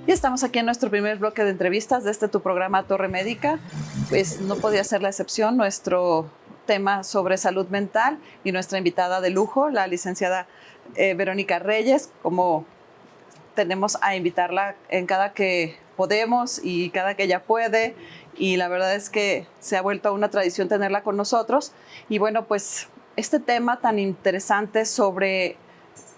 Y estamos aquí en nuestro primer bloque de entrevistas de tu programa Torre Médica. Pues no podía ser la excepción nuestro tema sobre salud mental y nuestra invitada de lujo, la licenciada Verónica Reyes. Como tenemos a invitarla en cada que podemos y cada que ella puede, y la verdad es que se ha vuelto una tradición tenerla con nosotros. Y bueno, pues este tema tan interesante sobre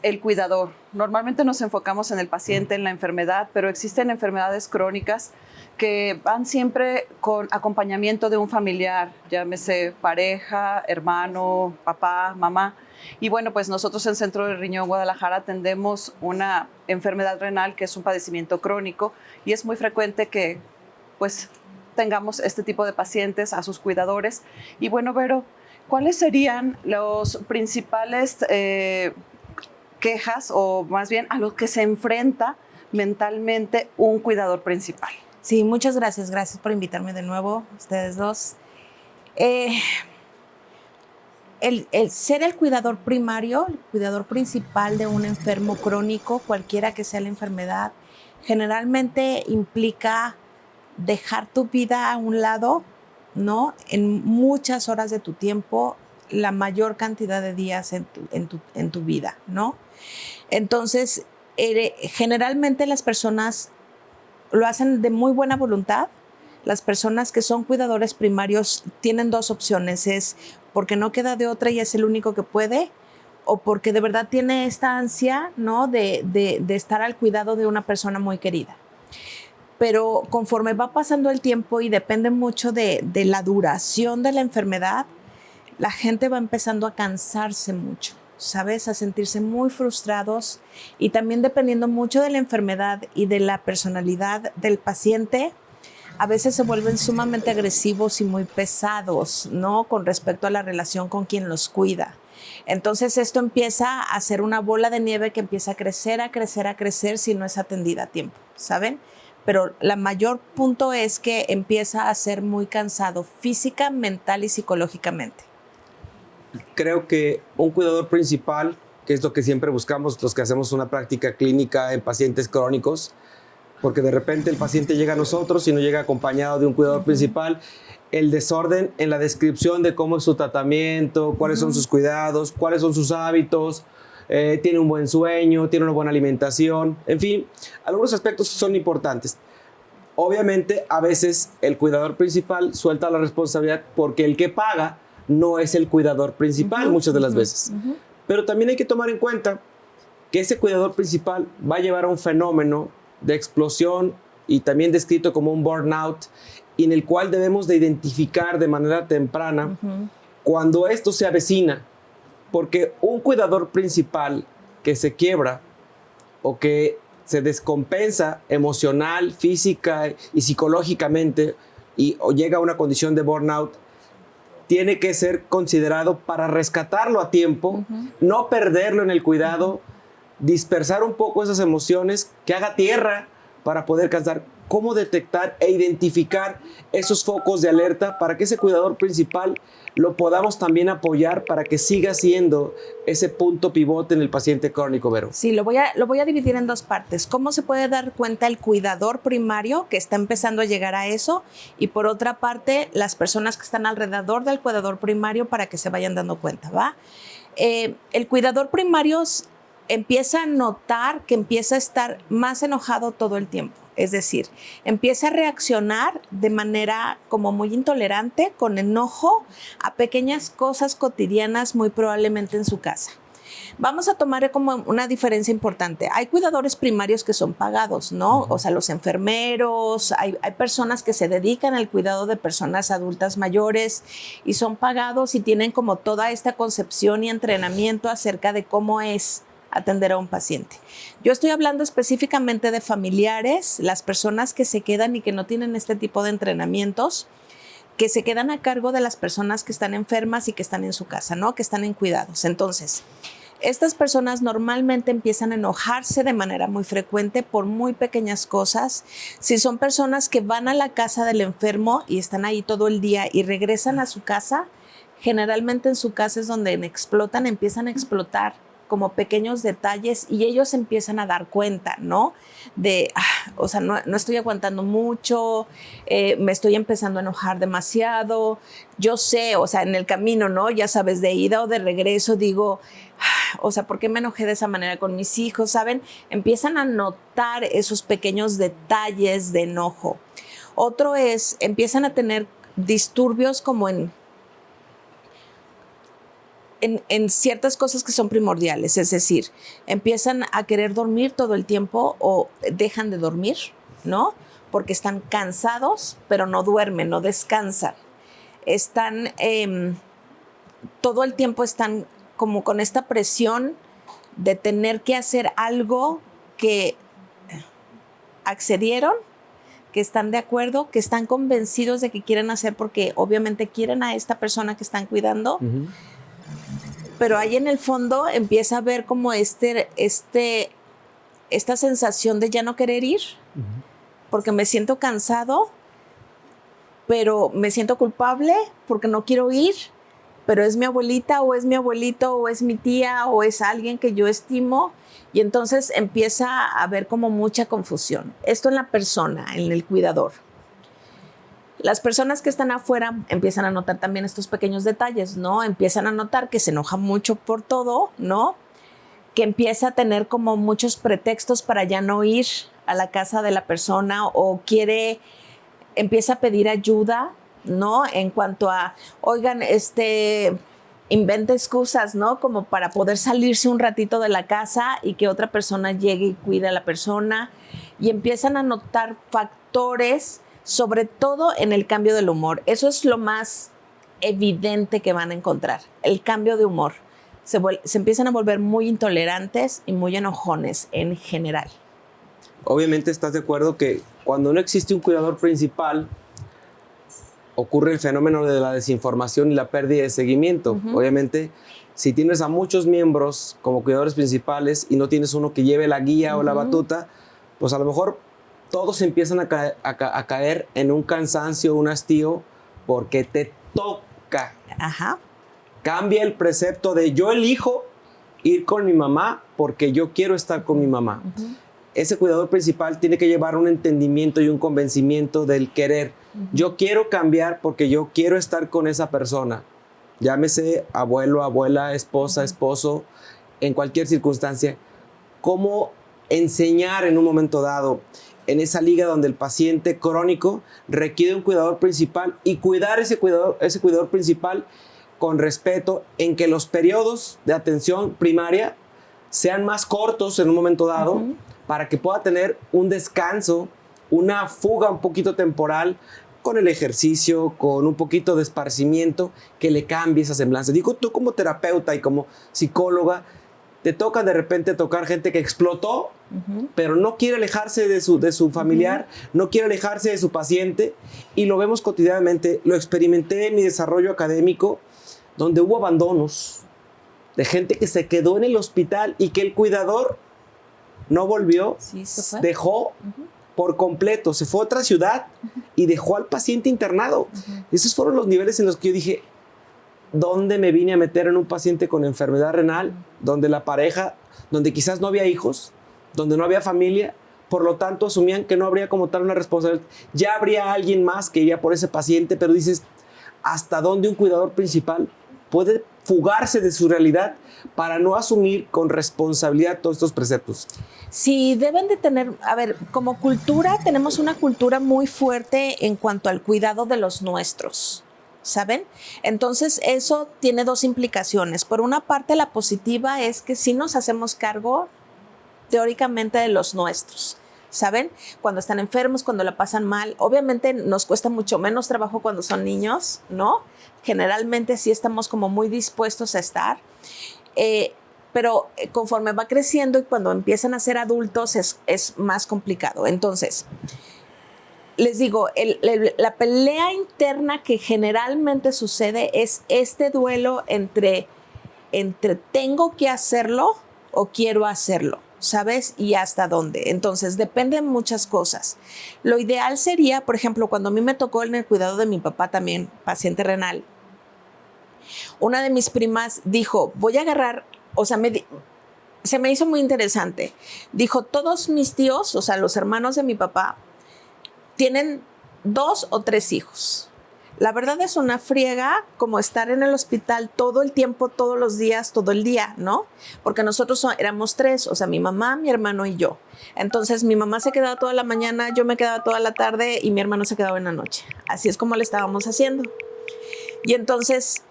el cuidador. Normalmente nos enfocamos en el paciente, en la enfermedad, pero existen enfermedades crónicas que van siempre con acompañamiento de un familiar, llámese pareja, hermano, papá, mamá. Y bueno, pues nosotros en Centro de Riñón Guadalajara atendemos una enfermedad renal que es un padecimiento crónico y es muy frecuente que pues tengamos este tipo de pacientes a sus cuidadores. Y bueno, Vero, ¿cuáles serían los principales quejas o más bien a los que se enfrenta mentalmente un cuidador principal? Sí, muchas gracias. Gracias por invitarme de nuevo, ustedes dos. El ser el cuidador primario, el cuidador principal de un enfermo crónico, cualquiera que sea la enfermedad, generalmente implica dejar tu vida a un lado, ¿no? En muchas horas de tu tiempo, la mayor cantidad de días en tu vida, ¿no? Entonces, generalmente las personas lo hacen de muy buena voluntad. Las personas que son cuidadores primarios tienen dos opciones: es porque no queda de otra y es el único que puede, o porque de verdad tiene esta ansia, ¿no? de estar al cuidado de una persona muy querida. Pero conforme va pasando el tiempo y depende mucho de la duración de la enfermedad, la gente va empezando a cansarse mucho, ¿sabes? A sentirse muy frustrados, y también dependiendo mucho de la enfermedad y de la personalidad del paciente, a veces se vuelven sumamente agresivos y muy pesados, ¿no? Con respecto a la relación con quien los cuida. Entonces esto empieza a ser una bola de nieve que empieza a crecer, a crecer, a crecer si no es atendida a tiempo, ¿saben? Pero la mayor punto es que empieza a ser muy cansado física, mental y psicológicamente. Creo que un cuidador principal, que es lo que siempre buscamos los que hacemos una práctica clínica en pacientes crónicos, porque de repente el paciente llega a nosotros y no llega acompañado de un cuidador principal, el desorden en la descripción de cómo es su tratamiento, cuáles son sus cuidados, cuáles son sus hábitos, tiene un buen sueño, tiene una buena alimentación, en fin, algunos aspectos son importantes. Obviamente, a veces el cuidador principal suelta la responsabilidad porque el que paga no es el cuidador principal muchas de las veces. Pero también hay que tomar en cuenta que ese cuidador principal va a llevar a un fenómeno de explosión y también descrito como un burnout, en el cual debemos de identificar de manera temprana cuando esto se avecina, porque un cuidador principal que se quiebra o que se descompensa emocional, física y psicológicamente o llega a una condición de burnout, tiene que ser considerado para rescatarlo a tiempo, no perderlo en el cuidado, dispersar un poco esas emociones, que haga tierra para poder cansar. ¿Cómo detectar e identificar esos focos de alerta para que ese cuidador principal lo podamos también apoyar para que siga siendo ese punto pivote en el paciente crónico, Vero? Sí, lo voy a dividir en dos partes. ¿Cómo se puede dar cuenta el cuidador primario que está empezando a llegar a eso? Y por otra parte, las personas que están alrededor del cuidador primario para que se vayan dando cuenta, ¿va? El cuidador primario empieza a notar que empieza a estar más enojado todo el tiempo. Es decir, empieza a reaccionar de manera como muy intolerante, con enojo, a pequeñas cosas cotidianas, muy probablemente en su casa. Vamos a tomar como una diferencia importante. Hay cuidadores primarios que son pagados, ¿no? O sea, los enfermeros, hay personas que se dedican al cuidado de personas adultas mayores y son pagados y tienen como toda esta concepción y entrenamiento acerca de cómo es atender a un paciente. Yo estoy hablando específicamente de familiares, las personas que se quedan y que no tienen este tipo de entrenamientos, que se quedan a cargo de las personas que están enfermas y que están en su casa, ¿no? Que están en cuidados. Entonces, estas personas normalmente empiezan a enojarse de manera muy frecuente por muy pequeñas cosas. Si son personas que van a la casa del enfermo y están ahí todo el día y regresan a su casa, generalmente en su casa es donde empiezan a explotar como pequeños detalles y ellos empiezan a dar cuenta, ¿no? De, o sea, no estoy aguantando mucho, me estoy empezando a enojar demasiado. Yo sé, o sea, en el camino, ¿no? Ya sabes, de ida o de regreso, digo, o sea, ¿por qué me enojé de esa manera con mis hijos? ¿Saben? Empiezan a notar esos pequeños detalles de enojo. Otro es, empiezan a tener disturbios como en ciertas cosas que son primordiales, es decir, empiezan a querer dormir todo el tiempo o dejan de dormir, ¿no? Porque están cansados, pero no duermen, no descansan. Están, todo el tiempo están como con esta presión de tener que hacer algo que accedieron, que están de acuerdo, que están convencidos de que quieren hacer porque obviamente quieren a esta persona que están cuidando. Uh-huh. Pero ahí en el fondo empieza a ver como esta sensación de ya no querer ir, uh-huh, porque me siento cansado, pero me siento culpable porque no quiero ir, pero es mi abuelita o es mi abuelito o es mi tía o es alguien que yo estimo, y entonces empieza a haber como mucha confusión. Esto en la persona, en el cuidador. Las personas que están afuera empiezan a notar también estos pequeños detalles, ¿no? Empiezan a notar que se enoja mucho por todo, ¿no? Que empieza a tener como muchos pretextos para ya no ir a la casa de la persona o empieza a pedir ayuda, ¿no? En cuanto a, oigan, inventa excusas, ¿no? Como para poder salirse un ratito de la casa y que otra persona llegue y cuide a la persona. Y empiezan a notar factores, sobre todo en el cambio del humor. Eso es lo más evidente que van a encontrar, el cambio de humor. Se empiezan a volver muy intolerantes y muy enojones en general. Obviamente estás de acuerdo que cuando no existe un cuidador principal, ocurre el fenómeno de la desinformación y la pérdida de seguimiento. Uh-huh. Obviamente, si tienes a muchos miembros como cuidadores principales y no tienes uno que lleve la guía, uh-huh, o la batuta, pues a lo mejor todos empiezan a caer en un cansancio, un hastío, porque te toca. Ajá. Cambia el precepto de yo elijo ir con mi mamá porque yo quiero estar con mi mamá. Uh-huh. Ese cuidador principal tiene que llevar un entendimiento y un convencimiento del querer. Uh-huh. Yo quiero cambiar porque yo quiero estar con esa persona. Llámese abuelo, abuela, esposa, uh-huh, esposo, en cualquier circunstancia. ¿Cómo enseñar en un momento dado en esa liga donde el paciente crónico requiere un cuidador principal y cuidar ese cuidador principal con respeto, en que los periodos de atención primaria sean más cortos en un momento dado, uh-huh, para que pueda tener un descanso, una fuga un poquito temporal con el ejercicio, con un poquito de esparcimiento que le cambie esa semblanza. Digo, tú como terapeuta y como psicóloga, te toca de repente tocar gente que explotó, uh-huh, pero no quiere alejarse de su familiar, uh-huh, no quiere alejarse de su paciente, y lo vemos cotidianamente. Lo experimenté en mi desarrollo académico, donde hubo abandonos de gente que se quedó en el hospital y que el cuidador no volvió, sí, dejó, uh-huh, por completo, se fue a otra ciudad, uh-huh, y dejó al paciente internado. Uh-huh. Esos fueron los niveles en los que yo dije, ¿dónde me vine a meter en un paciente con enfermedad renal, donde la pareja, donde quizás no había hijos, donde no había familia, por lo tanto asumían que no habría como tal una responsabilidad? Ya habría alguien más que iría por ese paciente, pero dices, ¿hasta dónde un cuidador principal puede fugarse de su realidad para no asumir con responsabilidad todos estos preceptos? Sí, deben de tener, a ver, como cultura tenemos una cultura muy fuerte en cuanto al cuidado de los nuestros, ¿saben? Entonces eso tiene dos implicaciones. Por una parte, la positiva es que sí nos hacemos cargo teóricamente de los nuestros, ¿saben? Cuando están enfermos, cuando la pasan mal. Obviamente nos cuesta mucho menos trabajo cuando son niños, ¿no? Generalmente sí estamos como muy dispuestos a estar, pero conforme va creciendo y cuando empiezan a ser adultos es más complicado. Entonces, les digo, la pelea interna que generalmente sucede es este duelo entre tengo que hacerlo o quiero hacerlo, ¿sabes? Y hasta dónde. Entonces, dependen muchas cosas. Lo ideal sería, por ejemplo, cuando a mí me tocó en el cuidado de mi papá también, paciente renal, una de mis primas dijo, voy a agarrar, o sea, se me hizo muy interesante. Dijo, todos mis tíos, o sea, los hermanos de mi papá, tienen 2 o 3 hijos. La verdad es una friega como estar en el hospital todo el tiempo, todos los días, todo el día, ¿no? Porque nosotros éramos 3, o sea, mi mamá, mi hermano y yo. Entonces, mi mamá se quedaba toda la mañana, yo me quedaba toda la tarde y mi hermano se quedaba en la noche. Así es como le estábamos haciendo. Y entonces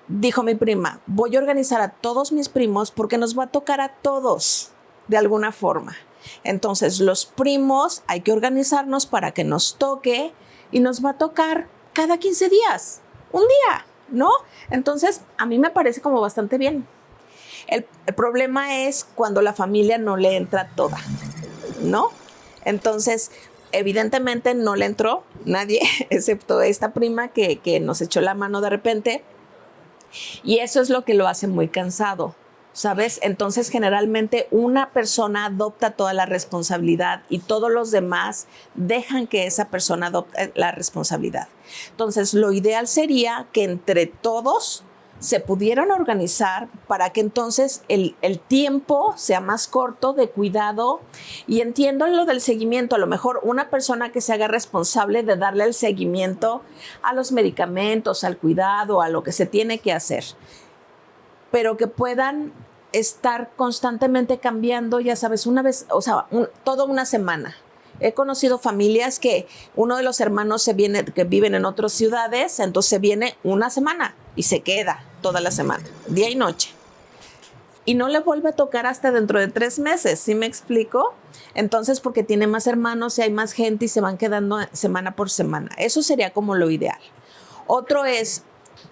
dijo mi prima, voy a organizar a todos mis primos porque nos va a tocar a todos de alguna forma. Entonces, los primos hay que organizarnos para que nos toque y nos va a tocar cada 15 días, un día, ¿no? Entonces, a mí me parece como bastante bien. El problema es cuando la familia no le entra toda, ¿no? Entonces, evidentemente no le entró nadie, excepto esta prima que nos echó la mano de repente. Y eso es lo que lo hace muy cansado, ¿sabes? Entonces, generalmente una persona adopta toda la responsabilidad y todos los demás dejan que esa persona adopte la responsabilidad. Entonces, lo ideal sería que entre todos se pudieran organizar para que entonces el tiempo sea más corto de cuidado. Y entiendo lo del seguimiento, a lo mejor una persona que se haga responsable de darle el seguimiento a los medicamentos, al cuidado, a lo que se tiene que hacer, pero que puedan estar constantemente cambiando, ya sabes, una vez, o sea, toda una semana. He conocido familias que uno de los hermanos que viven en otras ciudades, entonces se viene una semana y se queda toda la semana, día y noche. Y no le vuelve a tocar hasta dentro de 3 meses, ¿sí me explico? Entonces, porque tiene más hermanos y hay más gente y se van quedando semana por semana. Eso sería como lo ideal. Otro es,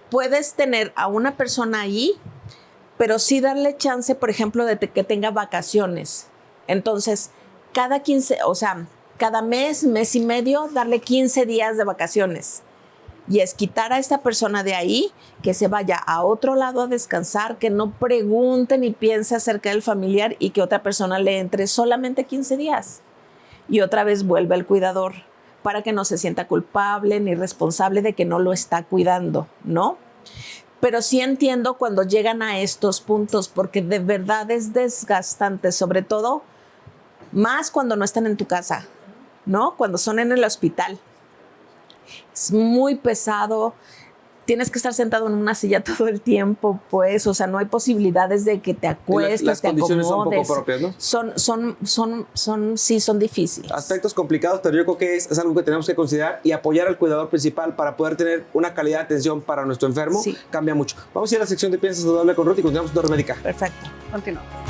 puedes tener a una persona ahí, pero sí darle chance, por ejemplo, de que tenga vacaciones. Entonces, cada mes, mes y medio, darle 15 días de vacaciones. Y es quitar a esta persona de ahí, que se vaya a otro lado a descansar, que no pregunte ni piense acerca del familiar y que otra persona le entre solamente 15 días. Y otra vez vuelve el cuidador para que no se sienta culpable ni responsable de que no lo está cuidando, ¿no? Pero sí entiendo cuando llegan a estos puntos, porque de verdad es desgastante, sobre todo más cuando no están en tu casa, ¿no? Cuando son en el hospital. Es muy pesado. Tienes que estar sentado en una silla todo el tiempo, pues, o sea, no hay posibilidades de que te acuestes, las te condiciones acomodes. son un poco propias, ¿no? Sí, son difíciles. Aspectos complicados, pero yo creo que es algo que tenemos que considerar y apoyar al cuidador principal para poder tener una calidad de atención para nuestro enfermo. Sí. Cambia mucho. Vamos a ir a la sección de Piensa Saludable con Ruth y continuamos con Torre Médica. Perfecto. Continúa.